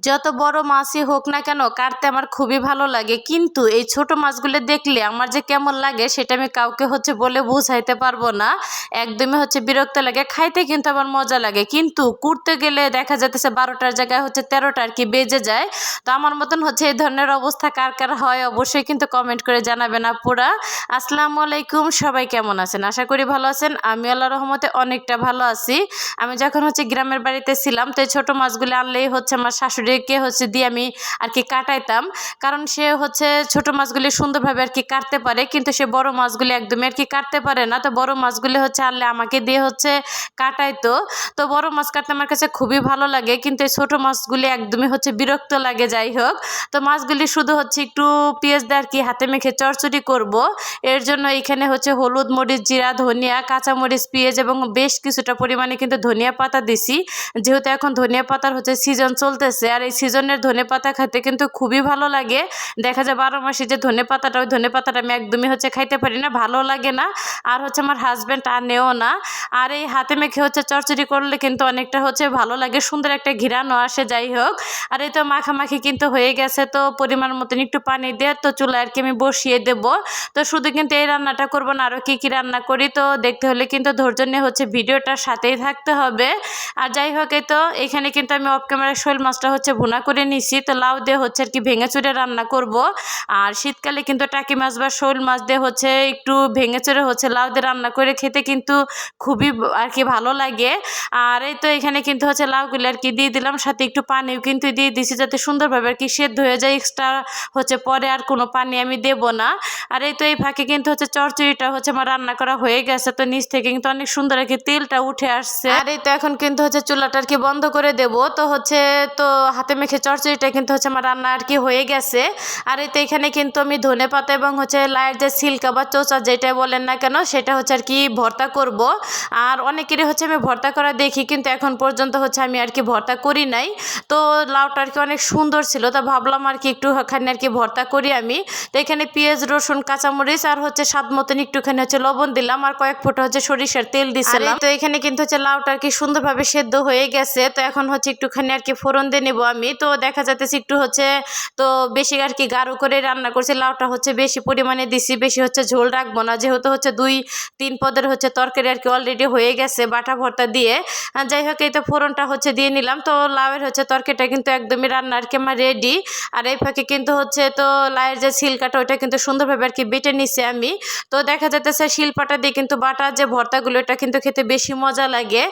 যত বড় মাছই হোক না কেন কাটতে আমার খুবই ভালো লাগে, কিন্তু এই ছোট মাছগুলো দেখলে আমার যে কেমন লাগে সেটা আমি কাউকে বলে বোঝাইতে পারবো না। একদমই বিরক্ত লাগে। খাইতে কিন্তু আমার মজা লাগে, কিন্তু কুটতে গেলে দেখা যাচ্ছে 12টার জায়গায় 13টা আর কি বেজে যায়। তো আমার মতন এই ধরনের অবস্থা কার কার হয় অবশ্যই কিন্তু কমেন্ট করে জানাবেন আপুরা। আসসালামু আলাইকুম, সবাই কেমন আছেন? আশা করি ভালো আছেন। আমি আল্লাহর রহমতে অনেকটা ভালো আছি। আমি যখন গ্রামের বাড়িতে ছিলাম, তো এই ছোট মাছগুলো আনলেই আমার শাশুড়িকে দিয়ে আমি আর কি কাটাইতাম, কারণ সে ছোট মাছগুলি সুন্দরভাবে আর কি কাটতে পারে, কিন্তু সে বড় মাছগুলি একদমই আর কি কাটতে পারে না। তো বড় মাছগুলি আনলে আমাকে দিয়ে কাটাইতো। তো বড় মাছ কাটতে আমার কাছে খুবই ভালো লাগে, কিন্তু এই ছোট মাছগুলি একদমই বিরক্ত লাগে। যাই হোক, তো মাছগুলি শুধু একটু পেঁয়াজ দিয়ে আর কি হাতে মেখে চড়চড়ি করব। এর জন্য এখানে হলুদ, মরিচ, জিরা, ধনিয়া, কাঁচামরিচ, পেঁয়াজ এবং বেশ কিছুটা পরিমাণে কিন্তু ধনিয়া পাতা দিছি, যেহেতু এখন ধনিয়া পাতার সিজন চলতেছে। আর এই সিজনের ধনে পাতা খেতে কিন্তু খুবই ভালো লাগে। দেখা যায় 12 মাসে যে ধনে পাতাটা, ওই ধনে পাতাটা আমি একদমই খাইতে পারি না, ভালো লাগে না। আর আমার হাজব্যান্ড আনেও না। আর এই হাতে মেখে চড়চড়ি করলে কিন্তু অনেকটা ভালো লাগে, সুন্দর একটা ঘ্রাণও আসে। যাই হোক, আর এই তো মাখামাখি কিন্তু হয়ে গেছে। তো পরিমাণ মতন একটু পানি দিয়ে তো চুলায় আর কি আমি বসিয়ে দেব। তো শুধু কিন্তু এই রান্নাটা করবো না, আরও কী রান্না করি তো দেখতে হলে কিন্তু ধৈর্য নিয়ে ভিডিওটার সাথেই থাকতে হবে। আর যাই হোক, এই তো এখানে কিন্তু আমি অফ ক্যামেরায় শোল মাছটা ভুনা করে নিছি। তো লাউ দিয়ে আর কি ভেঙে চুরে রান্না করব। আর শীতকালে কিন্তু টাকি মাছ বা শোল মাছ দিয়ে একটু ভেঙে চুরে লাউ দিয়ে রান্না করে খেতে কিন্তু খুবই আর কি ভালো লাগে। আর এই তো এখানে কিন্তু লাউগুলো আর কি দিয়ে দিলাম, সাথে একটু পানিও কিন্তু দিয়ে দিছি, যাতে সুন্দরভাবে আর কি সেদ্ধ হয়ে যায়। এক্সট্রা পরে আর কোনো পানি আমি দেব না। আর এই তো এই ফাঁকে কিন্তু চচ্চড়িটা আমার রান্না করা হয়ে গেছে। তো নিচ থেকে কিন্তু অনেক সুন্দর আর কি তেলটা উঠে আসছে। আর এই তো এখন কিন্তু চুলাটা আর কি বন্ধ করে দেব। তো তো হাতে মেখে চচ্চড়িটা কিন্তু আমার রান্না আর কি হয়ে গেছে। আর এই তো এখানে কিন্তু আমি ধনেপাতা এবং লাইয়ের যে সিল্কা বা চোচা যেটা বলেন না কেন, সেটা আর কি ভর্তা করব। আর অনেকেরই আমি ভর্তা করা দেখি, কিন্তু এখন পর্যন্ত আমি আর কি ভর্তা করি নাই। তো লাউটা আর কি অনেক সুন্দর ছিল, তো ভাবলাম আর কি একটুখানি আর কি ভর্তা করি আমি। তো এখানে পেঁয়াজ, রসুন, কাঁচামরিচ আর স্বাদ মতন একটুখানি লবণ দিলাম, আর কয়েক ফোঁটা সরিষার তেল দিছিলাম। তো এখানে কিন্তু লাউটা আর কি সুন্দরভাবে সেদ্ধ হয়ে গেছে। তো এখন একটুখানি আর কি ফোড়ন দিয়ে নেবো আমি। তো দেখা যাচ্ছে একটু তো বেশি আর কি গাঢ় করে রান্না করছি। লাউটা বেশি পরিমাণে দিছি, বেশি ঝোল রাখবো না, যেহেতু 2-3 পদের তরকারি আর কি অলরেডি হয়ে গেছে বাটা ভর্তা দিয়ে। যাই হোক, এই তো ফোড়নটা দিয়ে নিলাম। তো লাউয়ের তরকারিটা কিন্তু একদমই রান্না আর কি আমার রেডি। আর এই ফাঁকে কিন্তু তো লাউয়ের যে ছিলকাটা, ওইটা কিন্তু সুন্দরভাবে আর কি বেটে নিছি আমি। তো দেখা যাচ্ছে শিলপাটা দিয়ে কিন্তু বাটা যে ভর্তাগুলো, এটা কিন্তু খেতে বেশি মজা লাগে।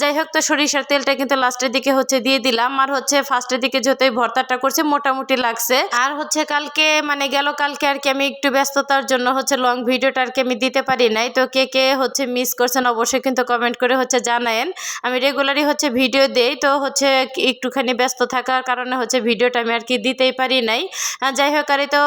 যাই হোক, তো সরিষার তেলটা কিন্তু লাস্টের দিকে দিয়ে দিলাম। আর ফার্স্টের দিকে যেহেতু এই ভর্তাটা করছে মোটামুটি লাগছে। আর কালকে গেল কালকে আর কি আমি একটু ব্যস্ততার জন্য লং ভিডিওটা আর কি আমি দিতে পারি নাই। তো কে কে মিস করছেন অবশ্যই কিন্তু কমেন্ট করে জানায়েন। আমি রেগুলারই ভিডিও দেই, তো একটুখানি ব্যস্ত থাকার কারণে ভিডিওটা আমি আর কি দিতেই পারি নাই। যাই হোক, আর এই তো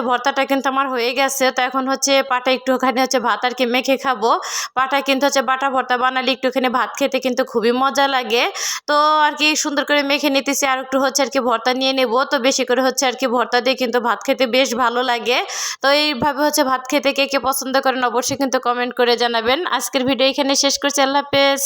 ভর্তাটা কিন্তু আমার হয়ে গেছে। তো এখন পাটা একটুখানি ভাত আর কি মেখে খাবো। পাটা কিন্তু বাটা ভর্তা বানালে একটুখানি ভাত খেতে কিন্তু খুবই মজা লাগে। তো আর কি সুন্দর করে মেখে নিতেছি, আর একটু আর কি ভর্তা নিয়ে নেব। তো বেশি করে আর কি ভর্তা দিয়ে কিন্তু ভাত খেতে বেশ ভালো লাগে। তো এইভাবে ভাত খেতে কে কে পছন্দ করেন অবশ্যই কিন্তু কমেন্ট করে জানাবেন। আজকের ভিডিও এখানে শেষ করছি। আল্লাহ হাফেজ।